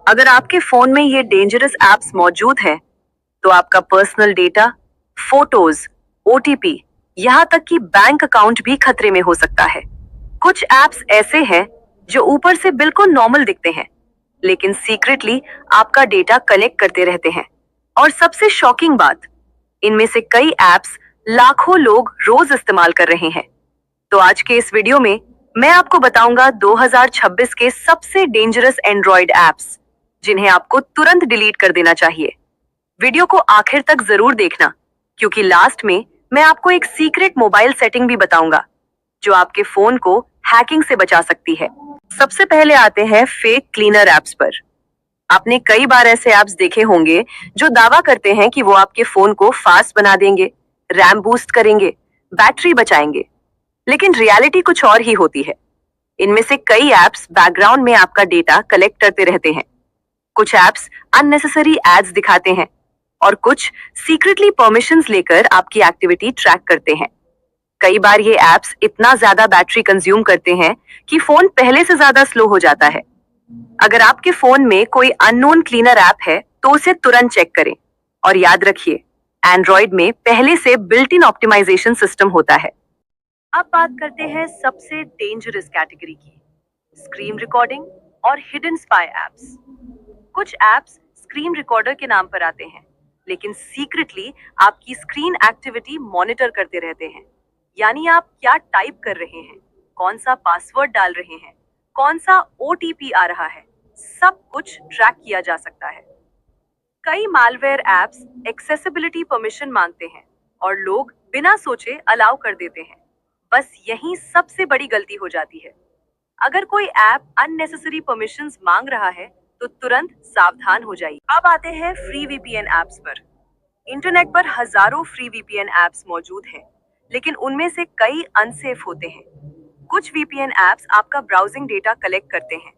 अगर आपके फोन में ये डेंजरस एप्स मौजूद हैं, तो आपका पर्सनल डेटा, फोटोज, ओटीपी, यहाँ तक कि बैंक अकाउंट भी खतरे में हो सकता है। कुछ एप्स ऐसे हैं जो ऊपर से बिल्कुल नॉर्मल दिखते हैं, लेकिन सीक्रेटली आपका डेटा कलेक्ट करते रहते हैं। और सबसे शॉकिंग बात, इनमें से कई एप्स लाखों लोग रोज इस्तेमाल कर रहे हैं। तो आज के इस वीडियो में मैं आपको बताऊंगा 2026 के सबसे डेंजरस एंड्रॉइड एप्स, जिन्हें आपको तुरंत डिलीट कर देना चाहिए। वीडियो को आखिर तक जरूर देखना, क्योंकि लास्ट में मैं आपको एक सीक्रेट मोबाइल सेटिंग भी बताऊंगा जो आपके फोन को हैकिंग से बचा सकती है। सबसे पहले आते हैं फेक क्लीनर एप्स पर। आपने कई बार ऐसे एप्स देखे होंगे जो दावा करते हैं कि वो आपके फोन को फास्ट बना देंगे, रैम बूस्ट करेंगे, बैटरी बचाएंगे, लेकिन रियलिटी कुछ और ही होती है। इनमें से कई एप्स बैकग्राउंड में आपका डेटा कलेक्ट करते रहते हैं। कुछ एप्स अननेसेसरी एड्स दिखाते हैं और कुछ सीक्रेटली परमिशंस लेकर आपकी एक्टिविटी ट्रैक करते हैं। कई बार ये एप्स इतना ज्यादा बैटरी कंज्यूम करते हैं कि फोन पहले से ज्यादा स्लो हो जाता है। अगर आपके फोन में कोई अननोन क्लीनर ऐप है तो उसे तुरंत चेक करें। और याद रखिए, एंड्रॉइड में पहले से बिल्ट इन ऑप्टिमाइजेशन सिस्टम होता है। अब बात करते हैं सबसे डेंजरस कैटेगरी की, स्क्रीन रिकॉर्डिंग और हिडन स्पाई एप्स। कुछ एप्स स्क्रीन रिकॉर्डर के नाम पर आते हैं, लेकिन सीक्रेटली आपकी स्क्रीन एक्टिविटी मॉनिटर करते रहते हैं। यानी आप क्या टाइप कर रहे हैं, कौन सा पासवर्ड डाल रहे हैं, कौन सा ओटीपी आ रहा है, सब कुछ ट्रैक किया जा सकता है। कई मालवेयर एप्स एक्सेसिबिलिटी परमिशन मांगते हैं और लोग बिना सोचे अलाउ कर देते हैं। बस यही सबसे बड़ी गलती हो जाती है। अगर कोई ऐप अननेसेसरी परमिशंस मांग रहा है तो तुरंत सावधान हो जाइए। अब आते हैं फ्री वीपीएन एप्स पर। इंटरनेट पर हजारों फ्री वीपीएन एप्स मौजूद हैं, लेकिन उनमें से कई अनसेफ होते हैं। कुछ वीपीएन एप्स आपका ब्राउजिंग डेटा कलेक्ट करते हैं,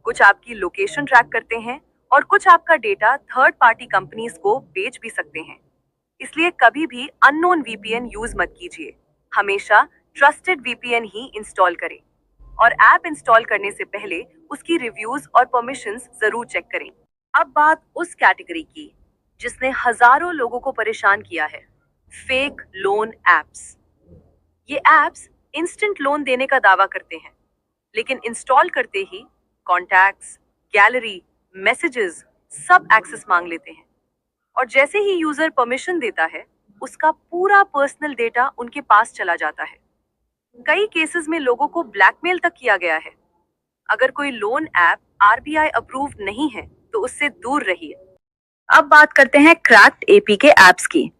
कुछ आपकी लोकेशन ट्रैक करते हैं और कुछ आपका डेटा थर्ड पार्टी कंपनीज को बेच भी सकते हैं। इसलिए कभी भी अननोन वीपीएन यूज मत कीजिए। हमेशा ट्रस्टेड वीपीएन ही इंस्टॉल करें और ऐप इंस्टॉल करने से पहले उसकी रिव्यूज और परमिशंस जरूर चेक करें। अब बात उस कैटेगरी की जिसने हजारों लोगों को परेशान किया है, फेक लोन एप्स। ये एप्स इंस्टेंट लोन देने का दावा करते हैं, लेकिन इंस्टॉल करते ही कॉन्टैक्ट्स, गैलरी, मैसेजेस सब एक्सेस मांग लेते हैं। और जैसे ही यूजर परमिशन देता है, उसका पूरा पर्सनल डेटा उनके पास चला जाता है। कई केसेस में लोगों को ब्लैकमेल तक किया गया है। अगर कोई लोन ऐप आरबीआई अप्रूव्ड नहीं है तो उससे दूर रहिए। अब बात करते हैं क्रैक्ड एपीके एप्स की।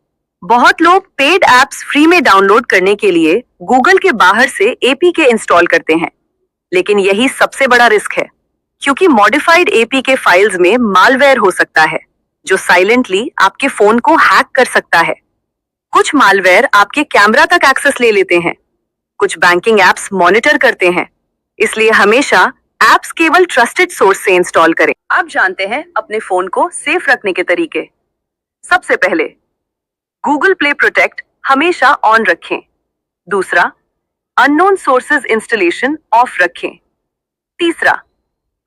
बहुत लोग पेड एप्स फ्री में डाउनलोड करने के लिए गूगल के बाहर से एपीके इंस्टॉल करते हैं, लेकिन यही सबसे बड़ा रिस्क है, क्योंकि मॉडिफाइड एपीके फाइल्स में मालवेयर हो सकता है जो साइलेंटली आपके फोन को हैक कर सकता है। कुछ मालवेयर आपके कैमरा तक एक्सेस ले लेते हैं, कुछ बैंकिंग एप्स मॉनिटर करते हैं, इसलिए हमेशा एप्स केवल ट्रस्टेड सोर्स से इंस्टॉल करें। अब जानते हैं अपने फोन को सेफ रखने के तरीके। सबसे पहले, गूगल प्ले प्रोटेक्ट हमेशा ऑन रखें। दूसरा, अननोन सोर्सेज इंस्टॉलेशन ऑफ रखें। तीसरा,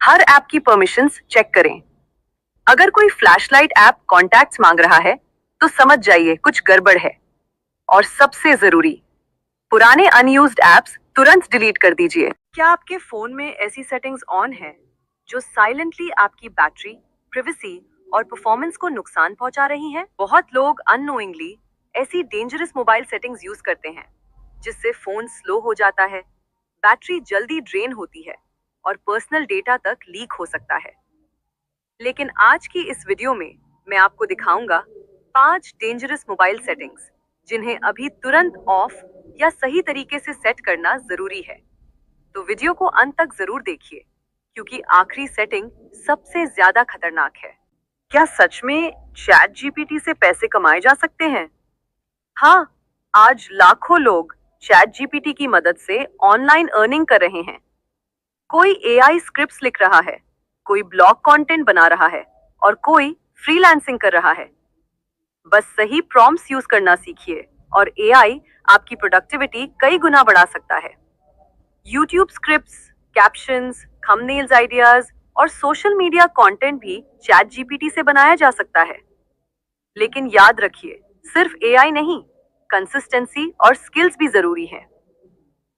हर ऐप की परमिशंस चेक करें। अगर कोई फ्लैशलाइट ऐप कॉन्टैक्ट्स मांग रहा है तो समझ जाइए कुछ गड़बड़ है। और सबसे जरूरी, पुराने अनयूज्ड एप्स तुरंत डिलीट कर दीजिए। क्या आपके फोन में ऐसी सेटिंग्स ऑन है जो साइलेंटली आपकी बैटरी, प्रिवेसी और परफॉर्मेंस को नुकसान पहुंचा रही हैं? बहुत लोग अननोइंगली ऐसी डेंजरस मोबाइल सेटिंग्स यूज करते हैं, जिससे फोन स्लो हो जाता है, बैटरी जल्दी ड्रेन होती है और पर्सनल डेटा तक लीक हो सकता है। लेकिन आज की इस वीडियो में मैं आपको दिखाऊंगा 5 डेंजरस मोबाइल सेटिंग्स, जिन्हें अभी तुरंत ऑफ या सही तरीके से सेट करना जरूरी है। तो वीडियो को अंत तक जरूर देखिए, क्योंकि आखिरी सेटिंग सबसे ज्यादा खतरनाक है। क्या सच में चैट जीपीटी से पैसे कमाए जा सकते हैं? हाँ, आज लाखों लोग चैट जीपीटी की मदद से ऑनलाइन अर्निंग कर रहे हैं। कोई एआई स्क्रिप्ट्स लिख रहा है, कोई ब्लॉग कंटेंट बना रहा है और कोई फ्रीलांसिंग कर रहा है। बस सही प्रॉम्प्ट्स यूज करना सीखिए और एआई आपकी प्रोडक्टिविटी कई गुना बढ़ा सकता है। YouTube scripts, captions, thumbnails ideas, और सोशल मीडिया कंटेंट भी चैट जीपीटी से बनाया जा सकता है। लेकिन याद रखिए, सिर्फ एआई नहीं, कंसिस्टेंसी और स्किल्स भी जरूरी है।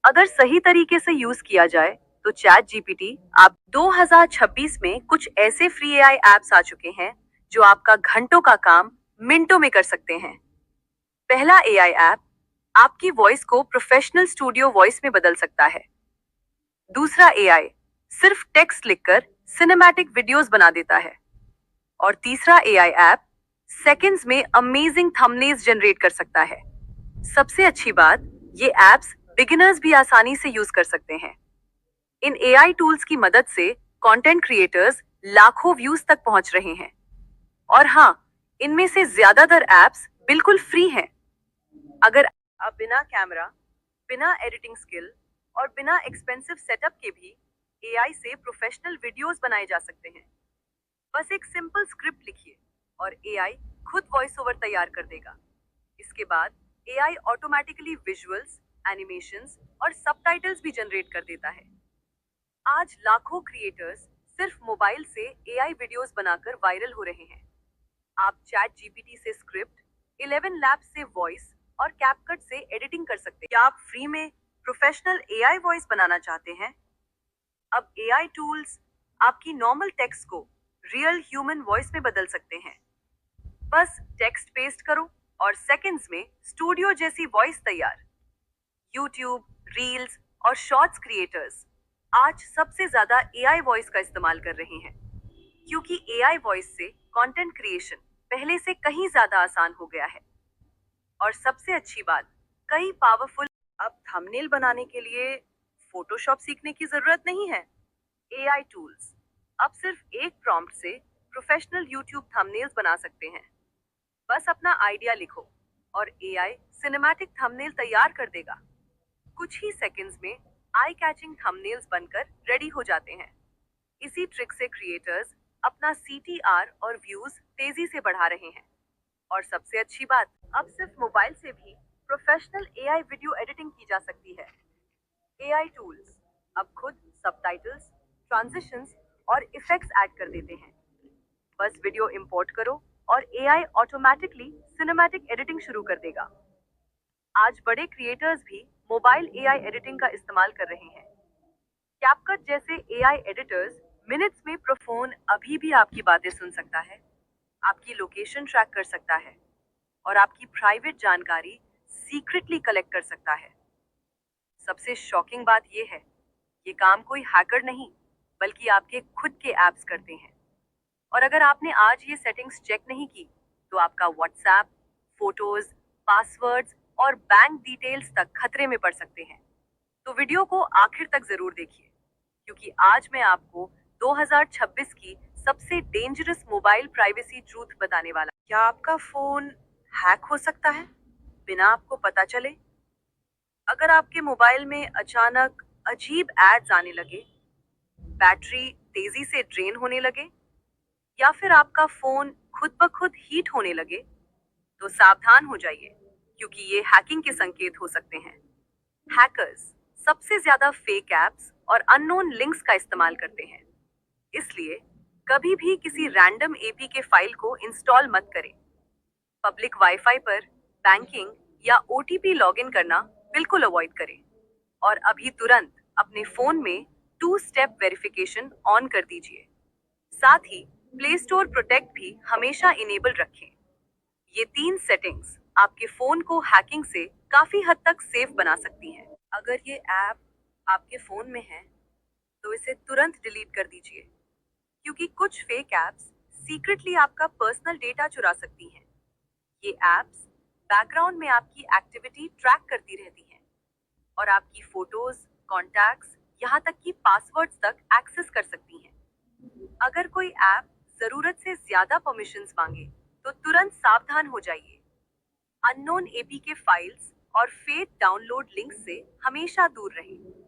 अगर सही तरीके से यूज किया जाए तो चैट जीपीटी आप 2026 में कुछ ऐसे फ्री एआई एप्स आ चुके हैं जो आपका घंटों का काम मिनटों में कर सकते हैं। पहला एआई ऐप आपकी वॉइस को प्रोफेशनल स्टूडियो वॉइस में बदल सकता है। दूसरा एआई सिर्फ टेक्स्ट लिखकर सिनेमैटिक वीडियोस बना देता है। और तीसरा एआई ऐप सेकंड्स में अमेजिंग थंबनेल्स जनरेट कर सकता है। सबसे अच्छी बात, ये एप्स बिगिनर्स भी आसानी से यूज कर सकते हैं। इन एआई टूल्स की मदद से कंटेंट क्रिएटर्स लाखों व्यूज तक पहुंच रहे हैं। और हाँ, इनमें से ज्यादातर एप्स बिल्कुल फ्री हैं। अगर आप बिना कैमरा, बिना एडिटिंग स्किल और बिना एक्सपेंसिव सेटअप के भी एआई से प्रोफेशनल वीडियोस बनाए जा सकते हैं। बस एक सिंपल स्क्रिप्ट लिखिए और एआई खुद वॉइस ओवर तैयार कर देगा। इसके बाद एआई ऑटोमेटिकली विजुअल्स, एनिमेशंस और सबटाइटल्स भी जनरेट कर देता है। आज लाखों क्रिएटर्स सिर्फ मोबाइल से एआई वीडियोस बनाकर वायरल हो रहे हैं। आप चैट जीपीटी से स्क्रिप्ट, 11 लैब्स से वॉइस और कैपकट से एडिटिंग कर सकते हैं। क्या आप फ्री में प्रोफेशनल एआई वॉइस बनाना चाहते हैं? अब एआई टूल्स आपकी नॉर्मल टेक्स्ट को रियल ह्यूमन वॉइस में बदल सकते हैं। बस टेक्स्ट पेस्ट करो और सेकंड्स में स्टूडियो जैसी वॉइस तैयार। यूट्यूब, रील्स और शॉर्ट्स क्रिएटर्स आज सबसे ज्यादा एआई वॉइस का इस्तेमाल कर रहे हैं, क्योंकि एआई वॉइस से कंटेंट क्रिएशन पहले से कहीं ज्यादा आसान हो गया है। और सबसे अच्छी बात, कई पावरफुल अब थंबनेल बनाने के लिए फोटोशॉप सीखने की जरूरत नहीं है। एआई टूल्स अब सिर्फ एक प्रॉम्प्ट से प्रोफेशनल यूट्यूब थंबनेल्स बना सकते हैं। बस अपना आइडिया लिखो और एआई सिनेमैटिक थंबनेल तैयार कर देगा। कुछ ही सेकंड्स में आई कैचिंग थंबनेल्स बनकर रेडी हो जाते हैं। इसी ट्रिक से क्रिएटर्स अपना सीटीआर और व्यूज तेजी से बढ़ा रहे हैं। और सबसे अच्छी बात, अब सिर्फ मोबाइल से भी प्रोफेशनल एआई वीडियो एडिटिंग की जा सकती है। एआई टूल्स अब खुद सबटाइटल्स, ट्रांजिशंस और इफेक्ट्स ऐड कर देते हैं। बस वीडियो इंपोर्ट करो और एआई ऑटोमेटिकली सिनेमैटिक एडिटिंग शुरू कर देगा। आज बड़े क्रिएटर्स भी मोबाइल एआई एडिटिंग का इस्तेमाल कर रहे हैं। कैपकट जैसे एआई एडिटर्स मिनट्स में फोन अभी भी आपकी बातें सुन सकता है, आपकी लोकेशन ट्रैक कर सकता है और आपकी प्राइवेट जानकारी सीक्रेटली कलेक्ट कर सकता है। सबसे शॉकिंग बात यह है, ये काम कोई हैकर नहीं बल्कि आपके खुद के ऐप्स करते हैं। और अगर आपने आज ये सेटिंग्स चेक नहीं की तो आपका व्हाट्सएप, फोटोज, पासवर्ड्स और बैंक डिटेल्स तक खतरे में पड़ सकते हैं। तो वीडियो को आखिर तक जरूर देखिए, क्योंकि आज मैं आपको 2026 की सबसे डेंजरस मोबाइल प्राइवेसी ट्रूथ बताने वाला। क्या आपका फोन हैक हो सकता है बिना आपको पता चले? अगर आपके मोबाइल में अचानक अजीब एड्स आने लगे, बैटरी तेजी से ड्रेन होने लगे या फिर आपका फोन खुद ब खुद हीट होने लगे, तो सावधान हो जाइए, क्योंकि ये हैकिंग के संकेत हो सकते हैं। हैकर्स सबसे ज्यादा फेक एप्स और अननोन लिंक्स का इस्तेमाल करते हैं, इसलिए कभी भी किसी रैंडम एपीके फाइल को इंस्टॉल मत करें। पब्लिक वाईफाई पर बैंकिंग या ओटीपी लॉगिन करना बिल्कुल अवॉइड करें। और अभी तुरंत अपने फोन में 2 स्टेप वेरिफिकेशन ऑन कर दीजिए। साथ ही प्ले स्टोर प्रोटेक्ट भी हमेशा इनेबल रखें। ये 3 सेटिंग्स आपके फोन को हैकिंग से काफी हद तक सेफ बना सकती हैं। अगर ये ऐप आपके फोन में है तो इसे तुरंत डिलीट कर दीजिए, क्योंकि कुछ फेक एप्स सीक्रेटली आपका पर्सनल डेटा चुरा सकती हैं। ये एप्स बैकग्राउंड में आपकी एक्टिविटी ट्रैक करती रहती हैं और आपकी फोटोज, कॉन्टैक्ट्स, यहाँ तक कि पासवर्ड्स तक एक्सेस कर सकती हैं। अगर कोई ऐप जरूरत से ज्यादा परमिशंस मांगे तो तुरंत सावधान हो जाइए। अननोन एपीके फाइल्स और फेक डाउनलोड लिंक्स से हमेशा दूर रहें।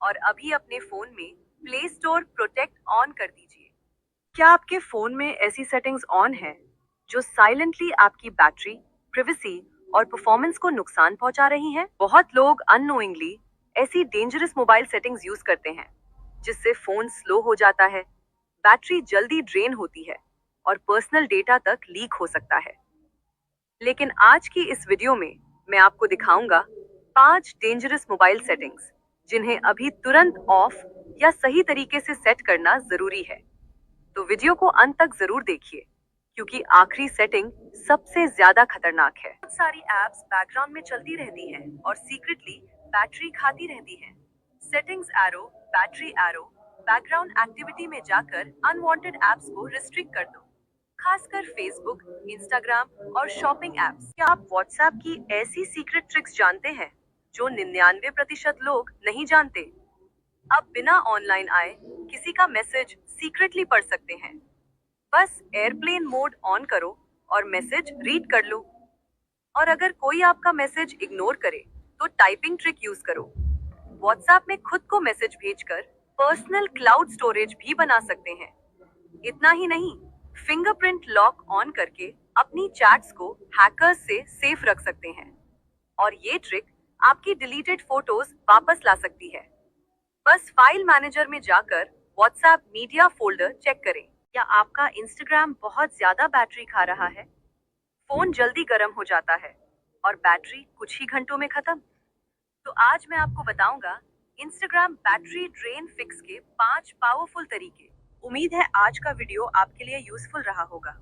और अभी अपने फोन में प्ले स्टोर प्रोटेक्ट ऑन कर दीजिए। क्या आपके फोन में ऐसी सेटिंग्स ऑन है जो साइलेंटली आपकी बैटरी, प्रिवेसी और परफॉर्मेंस को नुकसान पहुंचा रही हैं? बहुत लोग अननोइंगली ऐसी डेंजरस मोबाइल सेटिंग्स यूज करते हैं, जिससे फोन स्लो हो जाता है, बैटरी जल्दी ड्रेन होती है और पर्सनल डेटा तक लीक हो सकता है। लेकिन आज की इस वीडियो में मैं आपको दिखाऊंगा 5 डेंजरस मोबाइल सेटिंग्स जिन्हें अभी तुरंत ऑफ या सही तरीके से सेट करना जरूरी है। तो वीडियो को अंत तक जरूर देखिए, क्योंकि आखिरी सेटिंग सबसे ज्यादा खतरनाक है। बहुत सारी एप्स बैकग्राउंड में चलती रहती हैं और सीक्रेटली बैटरी खाती रहती हैं। Settings arrow, battery arrow, background activity में जाकर अनवांटेड एप्स को रिस्ट्रिक्ट कर दो, खासकर फेसबुक, इंस्टाग्राम और शॉपिंग एप्स। क्या आप व्हाट्सएप की ऐसी सीक्रेट ट्रिक्स जानते हैं जो 99% लोग नहीं जानते? अब बिना ऑनलाइन आए किसी का मैसेज सीक्रेटली पढ़ सकते हैं। बस एयरप्लेन मोड ऑन करो और मैसेज रीड कर लो। और अगर कोई आपका मैसेज इग्नोर करे तो टाइपिंग ट्रिक यूज करो। व्हाट्सएप में खुद को मैसेज भेजकर पर्सनल क्लाउड स्टोरेज भी बना सकते हैं। इतना ही नहीं, फिंगरप्रिंट लॉक ऑन करके अपनी चैट्स को हैकर्स से सेफ रख सकते हैं। और ये ट्रिक आपकी डिलीटेड फोटोज वापस ला सकती है। बस फाइल मैनेजर में जाकर व्हाट्सएप मीडिया फोल्डर चेक करें। या आपका इंस्टाग्राम बहुत ज्यादा बैटरी खा रहा है? फोन जल्दी गर्म हो जाता है और बैटरी कुछ ही घंटों में खत्म। तो आज मैं आपको बताऊंगा इंस्टाग्राम बैटरी ड्रेन फिक्स के 5 पावरफुल तरीके। उम्मीद है आज का वीडियो आपके लिए यूजफुल रहा होगा।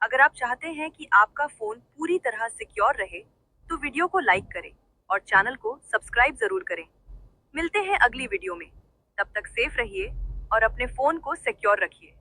अगर आप चाहते हैं कि आपका फोन पूरी तरह सिक्योर रहे तो वीडियो को लाइक करें और चैनल को सब्सक्राइब जरूर करें। मिलते हैं अगली वीडियो में। तब तक सेफ रहिए और अपने फोन को सिक्योर रखिए।